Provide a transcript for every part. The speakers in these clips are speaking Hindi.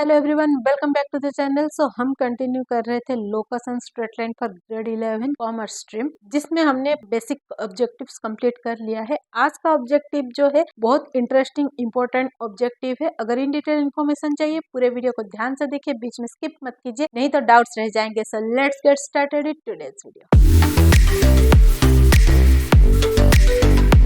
Hello everyone, welcome back to the channel. So हम कंटिन्यू कर रहे थे locus and straight line for grade 11 commerce stream, जिसमें हमने बेसिक ऑब्जेक्टिव्स कंप्लीट कर लिया है। आज का ऑब्जेक्टिव जो है बहुत इंटरेस्टिंग इंपॉर्टेंट ऑब्जेक्टिव है। अगर इन डिटेल इन्फॉर्मेशन चाहिए पूरे वीडियो को ध्यान से देखिए, बीच में स्किप मत कीजिए, नहीं तो डाउट्स रह जाएंगे। So let's get started with today's video.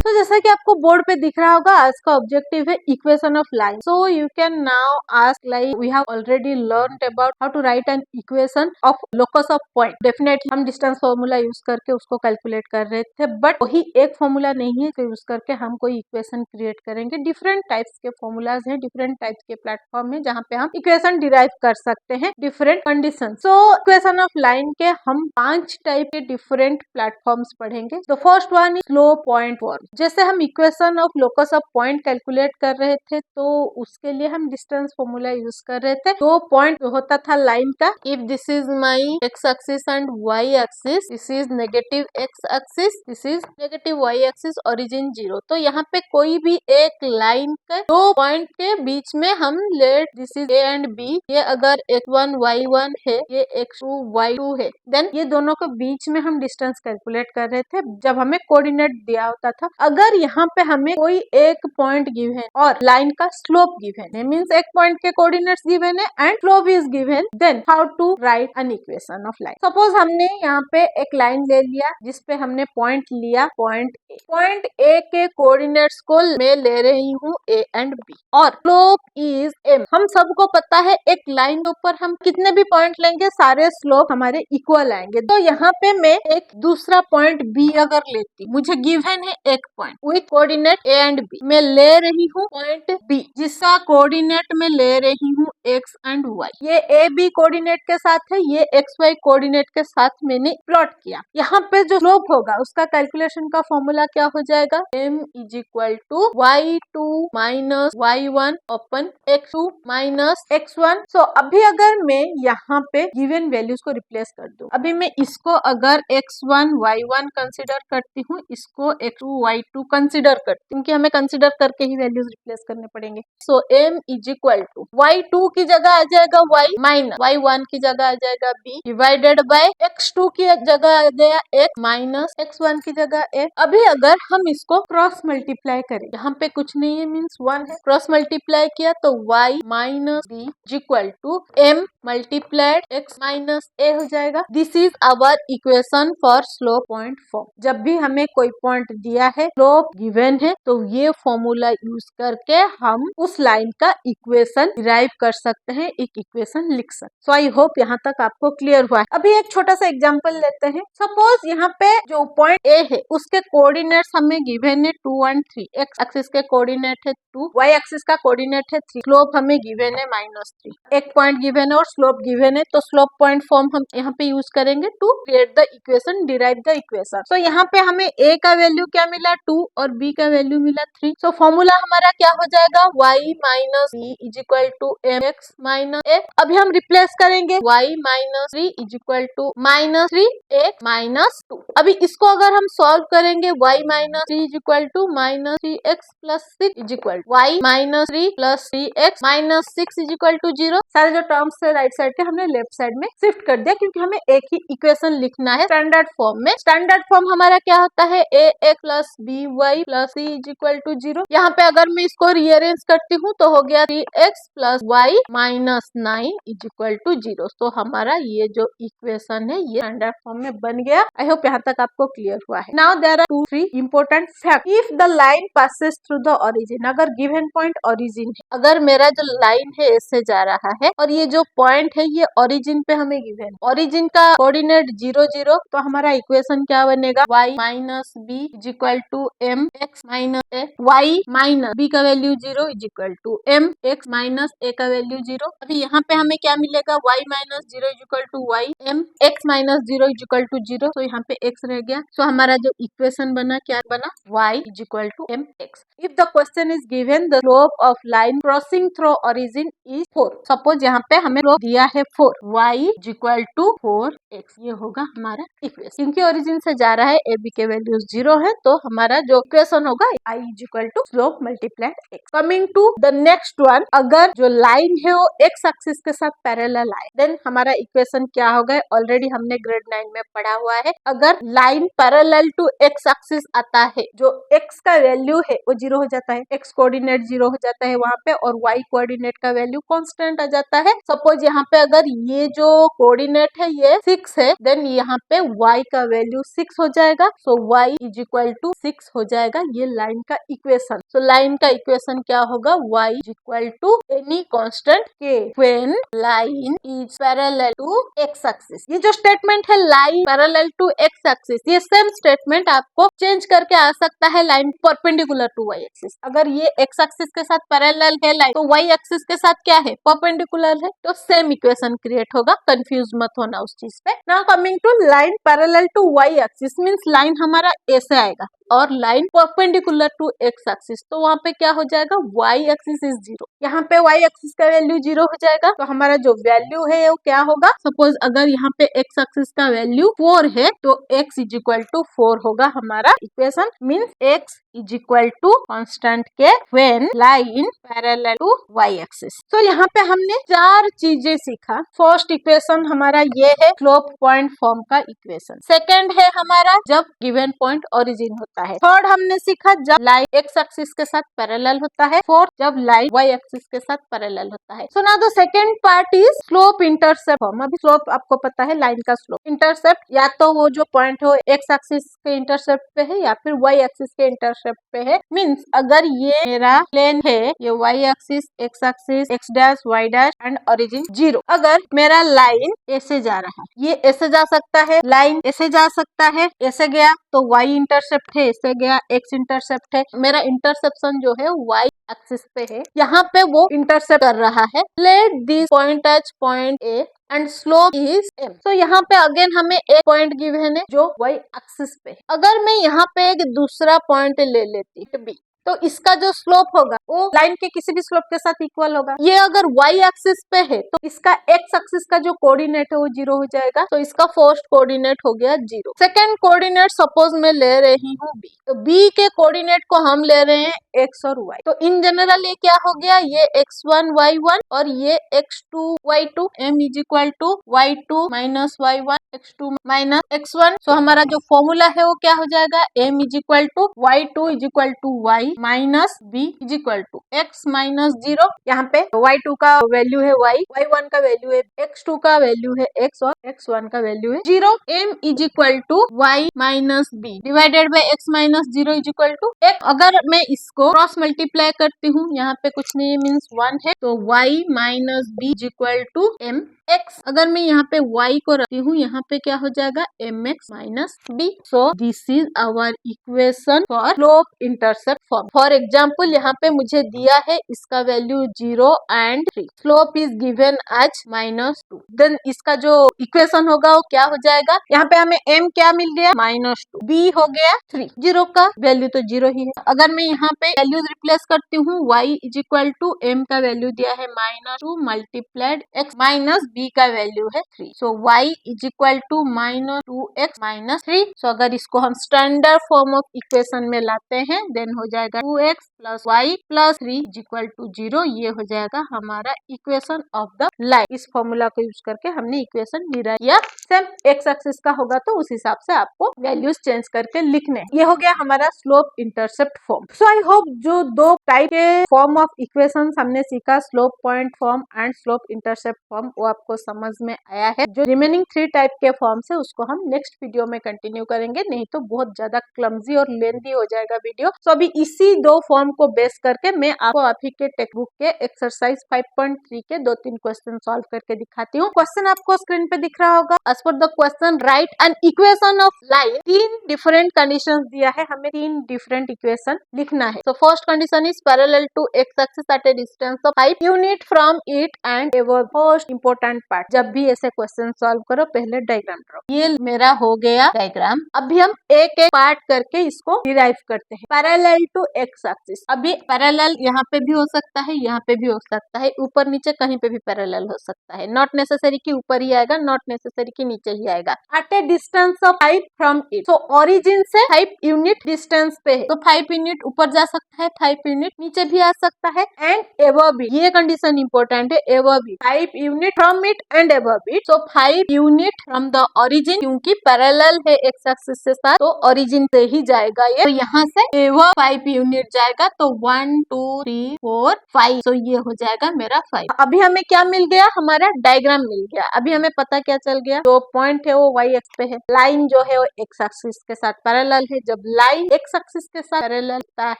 तो जैसा कि आपको बोर्ड पे दिख रहा होगा, आज का ऑब्जेक्टिव है equation of line. So you can now ask, like we have already learned about how to write an equation of locus of point. Definitely हम डिस्टेंस फॉर्मूला यूज करके उसको कैलकुलेट कर रहे थे, बट वही एक फॉर्मूला नहीं है कि यूज करके हम कोई इक्वेशन क्रिएट करेंगे। डिफरेंट टाइप्स के फॉर्मूलाज हैं, डिफरेंट टाइप्स के प्लेटफॉर्म है जहाँ पे हम इक्वेशन डिराइव कर सकते हैं different condition. So equation of line के हम 5 टाइप के डिफरेंट प्लेटफॉर्म्स पढ़ेंगे। तो first one is slope point form. जैसे हम equation of locus of point calculate कर रहे थे, तो उसके लिए हम डिस्टेंस फॉर्मूला यूज कर रहे थे। तो पॉइंट होता था लाइन का, if this is my X axis and Y axis, this is negative X axis, this is negative Y axis, origin 0। तो यहाँ पे कोई भी एक लाइन के दो पॉइंट के बीच में हम let this is A and B, ये अगर x1 y1 है, ये x2 y2 है, देन ये दोनों के बीच में हम डिस्टेंस कैलकुलेट कर रहे थे जब हमें कोऑर्डिनेट दिया होता था। अगर यहाँ पे हमें कोई एक पॉइंट गिवन और लाइन का स्लोप गिवन है, मींस एक पॉइंट के कोऑर्डिनेट्स गिवन है and slope is given, then how to write an equation of line. Suppose हमने यहाँ पे एक लाइन ले लिया जिसपे हमने पॉइंट लिया पॉइंट ए। पॉइंट ए के कोऑर्डिनेट्स को मैं ले रही हूँ ए एंड बी और स्लोप इज एम। हम सबको पता है एक लाइन के ऊपर हम कितने भी पॉइंट लेंगे सारे स्लोप हमारे इक्वल आएंगे। तो यहाँ पे मैं एक दूसरा पॉइंट बी अगर लेती, मुझे गिवन है एक point with coordinate A and B, मैं ले रही हूँ पॉइंट बी जिसका कोऑर्डिनेट मैं ले रही हूँ एक्स एंड वाई। ये ए बी कोऑर्डिनेट के साथ है, ये एक्स वाई कोऑर्डिनेट के साथ मैंने प्लॉट किया। यहाँ पे जो स्लोप होगा उसका कैलकुलेशन का फॉर्मूला क्या हो जाएगा, m is equal to y2 minus y1 upon x2 minus x1। So अभी अगर मैं यहाँ पे गिवन वैल्यूज को रिप्लेस कर दूं, अभी मैं इसको अगर x1 y1 कंसिडर करती हूँ, इसको x2 y2 कंसिडर करती हूँ, क्योंकि हमें कंसिडर करके ही वैल्यूज रिप्लेस करने पड़ेंगे। So m is equal to y2 की जगह आ जाएगा y माइनस y1 की जगह आ जाएगा b डिवाइडेड बाय x2 की जगह आ गया x माइनस x1 की जगह a। अभी अगर हम इसको क्रॉस मल्टीप्लाई करें, यहाँ पे कुछ नहीं है मीन्स 1 है, क्रॉस मल्टीप्लाई किया तो y minus b is equal to m multiplied x minus a हो जाएगा। This is our equation for slope point form. जब भी हमें कोई पॉइंट दिया है, स्लोप गिवन है, तो ये फॉर्मूला यूज करके हम उस लाइन का इक्वेशन डिराइव कर सकते हैं, एक इक्वेशन लिख सकते हैं। सो आई होप यहाँ तक आपको क्लियर हुआ है। अभी एक छोटा सा एग्जांपल लेते हैं। सपोज यहाँ पे जो पॉइंट ए है उसके कोऑर्डिनेट्स हमें गिवन है 2 और 3। एक्स एक्सिस के कोऑर्डिनेट है 2, वाई एक्सिस का कोऑर्डिनेट है 3, स्लोप हमें गिवन है -3। एक पॉइंट गिवन है और स्लोप गिवन है, तो स्लोप पॉइंट फॉर्म हम यहाँ पे यूज करेंगे to create the equation, derive the equation. So यहाँ पे हमें ए का वैल्यू क्या मिला 2 और बी का वैल्यू मिला 3। सो फॉर्मूला हमारा क्या हो जाएगा, y minus b is equal to M x minus a. अभी हम रिप्लेस करेंगे y minus 3 is equal to minus 3 x minus 2। अभी इसको अगर हम सॉल्व करेंगे, y minus 3 is equal to minus 3x plus 6 is equal y minus 3 plus 3x minus 6 is equal to 0। सारे जो टर्म्स थे राइट साइड के हमने लेफ्ट साइड में शिफ्ट कर दिया, क्योंकि हमें एक ही इक्वेशन लिखना है स्टैंडर्ड फॉर्म में। स्टैंडर्ड फॉर्म हमारा क्या होता है, ax plus by plus c is equal to 0। यहाँ पे अगर मैं इसको रीअरेंज करती हूँ तो हो गया 3x plus y minus 9 is equal to 0। तो हमारा ये जो इक्वेशन है ये स्टैंडर्ड फॉर्म में बन गया। आई होप यहाँ तक आपको क्लियर हुआ है। Now there are 2-3 important fact. If the line passes through the origin, अगर गिवन पॉइंट ओरिजिन है, अगर मेरा जो लाइन है इससे जा रहा है और ये जो पॉइंट है ये ओरिजिन पे हमें गिवन, ओरिजिन का कोऑर्डिनेट 0 0, तो हमारा इक्वेशन क्या बनेगा, y minus b is equal to M x minus a. y minus b का value 0 is equal to M x minus a का वैल्यू 0। अभी यहाँ पे हमें क्या मिलेगा, y minus 0 is equal to Y, M x minus 0 is equal to 0। तो यहाँ पे x रह गया। सो हमारा जो इक्वेशन बना क्या बना, y is equal to M X. If the question is given the slope of line crossing through origin is 4। Suppose यहाँ पे हमें स्लोप दिया है 4, y is equal to 4x। ये होगा हमारा इक्वेशन। क्योंकि ओरिजिन से जा रहा है, ए बी के वैल्यूज 0 है, तो हमारा हमारा जो इक्वेशन होगा I is equal to slope multiplied x। Coming to the next one, अगर जो लाइन है वो x एक्सिस के साथ पैरेलल आए देन हमारा इक्वेशन क्या होगा, ऑलरेडी हमने ग्रेड 9 में पढ़ा हुआ है। अगर line parallel to x axis आता है, जो x का वैल्यू है वो 0 हो जाता है, x कोऑर्डिनेट 0 हो जाता है वहां पे, और y कोऑर्डिनेट का वैल्यू कांस्टेंट आ जाता है। सपोज यहाँ पे अगर ये जो कोऑर्डिनेट है ये 6 है, देन यहाँ पे y का वैल्यू 6 हो जाएगा। So y is equal to 6 हो जाएगा, ये लाइन का इक्वेशन। सो लाइन का इक्वेशन क्या होगा, y is equal to any constant k when line is parallel to x axis. ये जो स्टेटमेंट है line parallel to x axis, ये सेम स्टेटमेंट आपको चेंज करके आ सकता है line perpendicular to y axis. अगर ये x एक्सिस के साथ पैरेलल है लाइन, तो y एक्सिस के साथ क्या है, परपेंडिकुलर है, तो सेम इक्वेशन क्रिएट होगा। कंफ्यूज मत होना उस चीज पे। Now coming to line parallel to y axis means line हमारा ऐसे आएगा और line perpendicular to x axis, तो वहाँ पे क्या हो जाएगा, y एक्सिस इज 0। यहाँ पे y एक्सिस का वैल्यू 0 हो जाएगा, तो हमारा जो वैल्यू है वो क्या होगा। सपोज अगर यहाँ पे x एक्सिस का वैल्यू 4 है, तो x इज इक्वल टू 4 होगा हमारा equation. Means x is equal to constant k when line parallel to y axis. तो यहाँ पे हमने 4 चीजें सीखा। फर्स्ट इक्वेशन हमारा ये है स्लोप पॉइंट फॉर्म का इक्वेशन। सेकंड है हमारा जब गिवन पॉइंट ओरिजिन होता है। थर्ड हमने सीखा जब लाइन x एक्सिस के साथ पैरेलल होता है। फोर्थ जब लाइन y एक्सिस के साथ पैरेलल होता है। So now the second part is slope intercept form. अभी स्लोप आपको पता है लाइन का स्लोप। इंटरसेप्ट या तो वो जो पॉइंट हो x एक्सिस के इंटरसेप्ट पे है या फिर y एक्सिस के इंटरसेप्ट पे है। मींस अगर ये मेरा प्लेन है, ये y axis, x axis, x dash, y dash and origin 0। अगर मेरा लाइन ऐसे जा रहा है, ये ऐसे जा सकता है, लाइन ऐसे जा सकता है, ऐसे गया तो y इंटरसेप्ट है, ऐसे गया x इंटरसेप्ट है। मेरा इंटरसेप्शन जो है y एक्सिस पे है, यहाँ पे वो इंटरसेप्ट कर रहा है। Let this point as point A and slope is m। तो यहाँ पे अगेन हमें एक पॉइंट गिवन है जो y एक्सिस पे है। अगर मैं यहाँ पे एक दूसरा पॉइंट ले लेती B, तो इसका जो स्लोप होगा वो लाइन के किसी भी स्लोप के साथ इक्वल होगा। ये अगर y एक्सिस पे है तो इसका x एक्सिस का जो कोऑर्डिनेट है वो 0 हो जाएगा, तो इसका फर्स्ट कोऑर्डिनेट हो गया 0। सेकंड कोऑर्डिनेट सपोज मैं ले रही हूँ b, तो b के कोऑर्डिनेट को हम ले रहे हैं x और y। तो इन जनरल ये क्या हो गया, ये x1 y1 और ये x2 y2। m is equal to y2 minus y1 x2 minus x1। So हमारा जो फॉर्मूला है वो क्या हो जाएगा, m is equal to y2 is equal to y minus b is equal to x minus 0। यहाँ पे y2 का वैल्यू है y, y1 का वैल्यू है x2 का वैल्यू है x और x1 का वैल्यू है 0। m is equal to y minus b divided by x minus 0 is equal to x। अगर मैं इसको क्रॉस मल्टीप्लाई करती हूँ, यहाँ पे कुछ नहीं मीन्स 1 है, तो y minus b is equal to m x। अगर मैं यहाँ पे y को रखती हूँ, यहाँ पे क्या हो जाएगा mx minus b। So this is our equation for slope intercept form. For example यहाँ पे मुझे दिया है इसका value 0 and 3, slope is given as -2। देन इसका जो इक्वेशन होगा वो क्या हो जाएगा, यहाँ पे हमें m क्या मिल गया -2, b हो गया 3, 0 का वैल्यू तो 0 ही है। अगर मैं यहाँ पे वैल्यूज रिप्लेस करती हूँ, y is equal to m का वैल्यू दिया है -2 मल्टीप्लाइड x माइनस b का वैल्यू है 3। So y is equal to -2x minus 3। So अगर इसको हम स्टैंडर्ड फॉर्म ऑफ इक्वेशन में लाते हैं, देन हो जाएगा 2x plus y plus 3 is equal to 0। ये हो जाएगा हमारा इक्वेशन ऑफ द लाइन। इस फॉर्मूला को यूज करके हमने इक्वेशन डिराइव किया। सेम x एक्सिस का होगा तो उस हिसाब से आपको वैल्यूज चेंज करके लिखने। ये हो गया हमारा slope intercept form. So I hope जो दो टाइप के फॉर्म ऑफ इक्वेशन हमने सीखा, slope point form and slope intercept form, वो आपको समझ में आया है। जो रिमेनिंग 3 टाइप के फॉर्म है उसको हम नेक्स्ट वीडियो में कंटिन्यू करेंगे, नहीं तो बहुत ज्यादा क्लमजी और लेंथी हो जाएगा वीडियो। सो अभी इसी 2 फॉर्म को बेस करके मैं आपको आप ही के टेक्स्ट बुक के एक्सरसाइज 5.3 के 2-3 क्वेश्चन सॉल्व करके दिखाती हूँ। क्वेश्चन आपको स्क्रीन पे दिख रहा होगा। As per the question write an equation of line. 3 different conditions दिया है, हमें 3 डिफरेंट इक्वेशन लिखना है। So first condition is parallel to X axis at a distance of 5 unit from it and एवर। मोस्ट इंपोर्टेंट पार्ट, जब भी ऐसे क्वेश्चन सॉल्व करो पहले डायग्राम ड्रॉ। ये मेरा हो गया डायग्राम। अभी हम एक एक पार्ट करके इसको डिराइव करते हैं। पैरेलल टू एक्स एक्सिस, अभी पैरेलल यहाँ पे भी हो सकता है, यहाँ पे भी हो सकता है, ऊपर नीचे कहीं पे भी पैरेलल हो सकता है। नॉट नेसेसरी कि ऊपर ही आएगा, नॉट नेसेसरी कि नीचे ही आएगा। At a distance of 5 from it, तो ओरिजिन से 5 यूनिट डिस्टेंस पे है, तो 5 यूनिट ऊपर जा सकता है, 5 यूनिट नीचे भी आ सकता है। एंड एबव इट, ये कंडीशन इंपॉर्टेंट है, above it 5 unit from it and above it, तो 5 यूनिट फ्रॉम द ओरिजिन, क्योंकि पैरेलल है एक्स एक्सिस के साथ, तो ओरिजिन से ही जाएगा ये, तो यहाँ से एबव 5 यूनिट जाएगा, तो 1 2 3 4 5, तो ये हो जाएगा मेरा 5। अभी हमें क्या मिल गया, हमारा डायग्राम मिल गया। अभी हमें पता क्या चल गया, जो पॉइंट है वो वाई एक्स पे है, लाइन जो है वो एक्स एक्सिस के साथ पैरेलल है। जब लाइन एक्स एक्सिस के साथ पैरेलल होता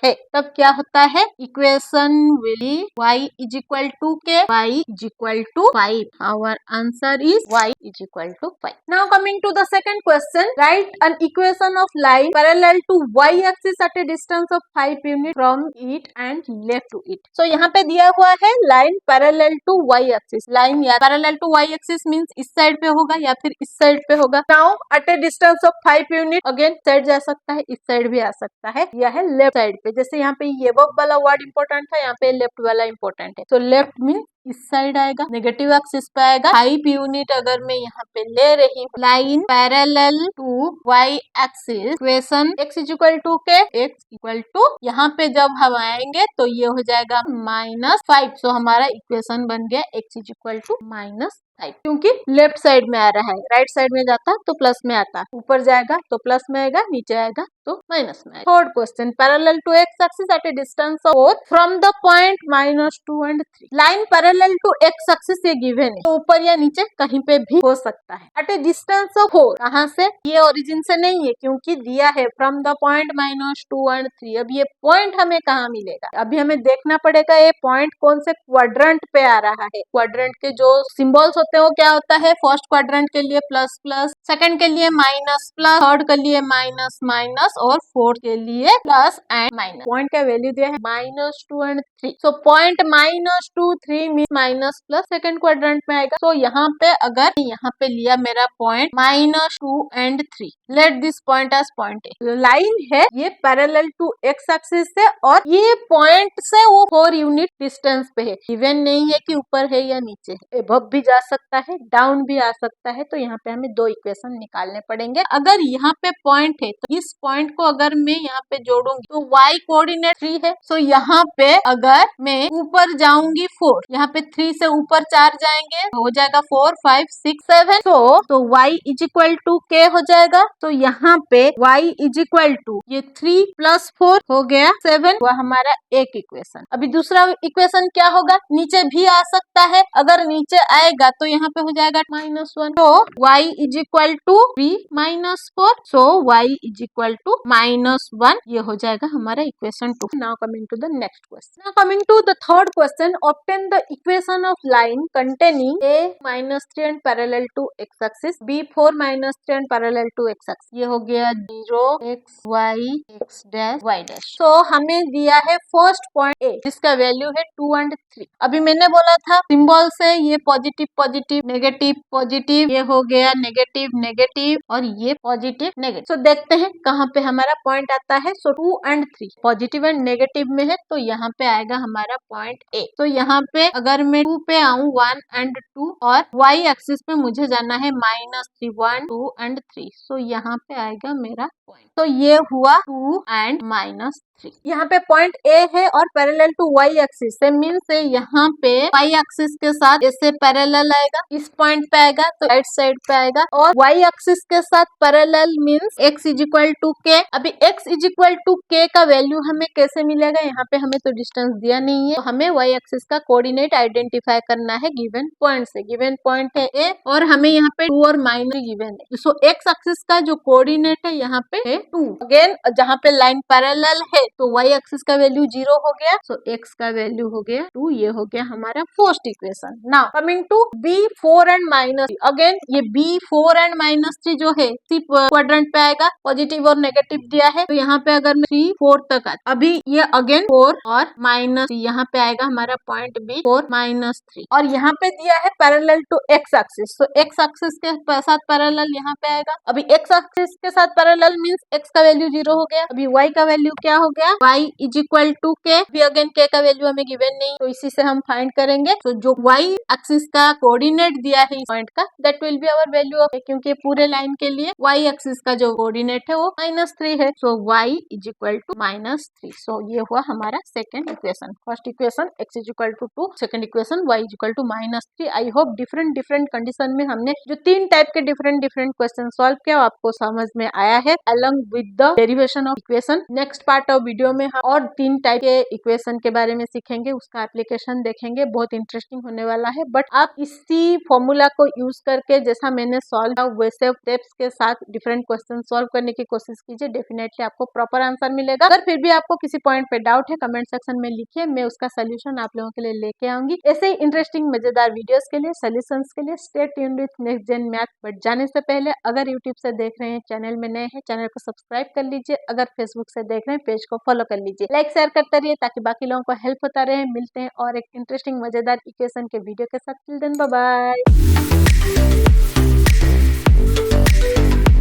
है तब क्या होता है, equation will y is equal to k, y is equal to 5। Our answer is y is equal to 5। Now coming to the second question, write an equation of line parallel to y axis at a distance of 5 unit from it and left to it. So यहाँ पे दिया हुआ है line parallel to y axis, line या parallel to y axis means इस साइड पे होगा या फिर इस साइड पे होगा। Now at a distance of 5 unit, again side जा सकता है, इस साइड भी आ सकता है, यह है लेफ्ट साइड पे। जैसे यहाँ पे ये वाला वर्ड इंपॉर्टेंट था, यहाँ पे लेफ्ट वाला इंपॉर्टेंट है, तो लेफ्ट मीन इस साइड आएगा, नेगेटिव एक्सिस पे आएगा। 5 यूनिट अगर मैं यहाँ पे ले रही हूँ, line parallel to y axis, equation x is equal to K, x equal to, यहाँ पे जब हम आएंगे तो ये हो जाएगा -5, सो हमारा इक्वेशन बन गया x इज इक्वल टू -5, क्योंकि लेफ्ट साइड में आ रहा है, राइट साइड में जाता तो प्लस में आता, ऊपर जाएगा तो प्लस में आएगा, नीचे आएगा तो माइनस में आएगा। Third question, parallel to X axis at a distance of 4 from the point -2 and 3। Line parallel to X axis ये गिवन है, तो ऊपर या नीचे कहीं पे भी हो सकता है। एट ए डिस्टेंस ऑफ 4, कहाँ से, ये ओरिजिन से नहीं है क्योंकि दिया है फ्रॉम द पॉइंट -2 एंड 3। अब ये पॉइंट हमें कहाँ मिलेगा, अभी हमें देखना पड़ेगा ये पॉइंट कौन से क्वाड्रेंट पे आ रहा है। क्वाड्रेंट के जो सिंबल्स होते हैं वो क्या होता है, फर्स्ट क्वाड्रेंट के लिए प्लस प्लस, सेकंड के लिए माइनस प्लस, थर्ड के लिए माइनस माइनस, और फोर्थ के लिए प्लस एंड माइनस। पॉइंट का वैल्यू दिया है -2 and 3, so point -2 3 mean minus plus second quadrant में आएगा। तो यहाँ पे अगर यहाँ पे लिया मेरा point -2 and 3, let this point as point A, line है ये पैरेलल टू एक्स एक्सिस से, और ये पॉइंट से वो 4 यूनिट डिस्टेंस पे है, इवन नहीं है कि ऊपर है या नीचे है, एबव भी जा सकता है, डाउन भी आ सकता है। तो यहाँ पे हमें 2 इक्वेशन निकालने पड़ेंगे। अगर यहाँ पे पॉइंट है तो इस पॉइंट को अगर मैं यहाँ पे जोड़ूंगी तो y कोऑर्डिनेट 3 है, सो यहाँ पे अगर मैं ऊपर जाऊंगी 4, यहाँ पे 3 से ऊपर 4 जाएंगे, हो जाएगा 4 5 6 7, तो y is equal to k हो जाएगा। तो यहाँ पे y इज इक्वल टू ये 3 + 4 हो गया 7, वह हमारा एक इक्वेशन। अभी दूसरा इक्वेशन क्या होगा, नीचे भी आ सकता है, अगर नीचे आएगा तो यहाँ पे हो जाएगा -1, तो y is equal to 3 - 4, so y is equal to -1, ये हो जाएगा हमारा equation 2। Now coming to the next question, now coming to the third question, obtain the equation of line containing a -3 and parallel to x axis, b 4 -3 and parallel to x axis. ये हो गया 0 x y x dash y dash. तो हमें दिया है फर्स्ट पॉइंट a, जिसका वैल्यू है 2 एंड 3। अभी मैंने बोला था सिंबल से ये पॉजिटिव पॉजिटिव नेगेटिव पॉजिटिव, ये हो गया नेगेटिव नेगेटिव, और ये पॉजिटिव नेगेटिव। तो देखते हैं कहाँ पे हमारा पॉइंट आता है। सो 2 एंड 3 पॉजिटिव एंड नेगेटिव में है, तो यहाँ पे आएगा हमारा पॉइंट ए। तो यहाँ पे अगर मैं 2 पे आऊँ 1 एंड 2, और y एक्सिस पे मुझे जाना है -3 1 2 एंड 3, सो यहाँ पे आएगा मेरा पॉइंट। तो ये हुआ 2 एंड -3। यहाँ पे पॉइंट ए है और पैरेलल टू y एक्सिस से, मीन से यहाँ पे y एक्सिस के साथ ऐसे पैरेलल आएगा, इस पॉइंट पे आएगा तो राइट साइड पे आएगा, और y एक्सिस के साथ parallel means x is equal to k। अभी x is equal to k का वैल्यू हमें कैसे मिलेगा, यहाँ पे हमें तो डिस्टेंस दिया नहीं है, तो हमें y एक्सिस का कोऑर्डिनेट आइडेंटिफाई करना है गिवन पॉइंट से। गिवन पॉइंट है a, और हमें यहाँ पे 2 और माइनस गिवन है, सो x एक्सिस का जो कोऑर्डिनेट है यहाँ पे है 2। अगेन जहाँ पे लाइन पैरेलल है तो y एक्सिस का वैल्यू 0 हो गया, सो x का वैल्यू हो गया 2, ये हो गया हमारा first equation. Now coming to b 4 and -3, again ये b 4 एंड -3 जो है सी क्वाड्रेंट पे आएगा, पॉजिटिव और नेगेटिव दिया है, तो यहाँ पे अगर 3 4 तक आता, अभी ये अगेन 4 और माइनस, यहाँ पे आएगा हमारा पॉइंट b 4 -3, और यहाँ पे दिया है पैरेलल टू x एक्सिस, तो x एक्सिस के साथ पैरेलल यहाँ पे आएगा। अभी x एक्सिस के साथ पैरेलल मींस x का वैल्यू 0 हो गया, अभी y का वैल्यू क्या हो गया y इज इक्वल टू के, भी अगेन के का वैल्यू हमें गिवन नहीं तो इसी से हम फाइंड करेंगे। तो जो y एक्सिस का कोऑर्डिनेट दिया है इस पॉइंट का, that will be our value of, क्योंकि पूरे लाइन के लिए y एक्सिस का जो कोऑर्डिनेट है वो -3 है। So y is equal to -3। So ये हुआ हमारा second equation. First equation x is equal to 2, second equation y is equal to -3। I hope different condition में हमने जो 3 टाइप के डिफरेंट क्वेश्चन सॉल्व किया आपको समझ में आया है, along with the derivation of equation. Next part of video में हम और 3 टाइप के इक्वेशन के बारे में सीखेंगे, उसका एप्लीकेशन देखेंगे, बहुत इंटरेस्टिंग होने वाला है। बट आप इसी फॉर्मूला को यूज करके जैसा मैंने सॉल्व किया वैसे स्टेप्स के साथ डिफरेंट क्वेश्चन सॉल्व करने की कोशिश कीजिए, डेफिनेटली आपको प्रॉपर आंसर मिलेगा। अगर फिर भी आपको किसी पॉइंट पे डाउट है कमेंट सेक्शन में लिखिए, मैं उसका सोल्यूशन आप लोगों के लिए लेके आऊंगी। ऐसे ही इंटरेस्टिंग मजेदार वीडियोस के लिए, सोल्यूशंस के लिए stay tuned with Next Gen Math. But जाने से पहले अगर यूट्यूब से देख रहे हैं, चैनल में नए हैं, चैनल को सब्सक्राइब कर लीजिए। अगर फेसबुक से देख रहे हैं, पेज को फॉलो कर लीजिए। लाइक शेयर करते रहिए ताकि बाकी लोगों को हेल्प होता रहे। मिलते हैं और एक इंटरेस्टिंग मजेदार इक्वेशन के वीडियो के साथ। Till then bye bye.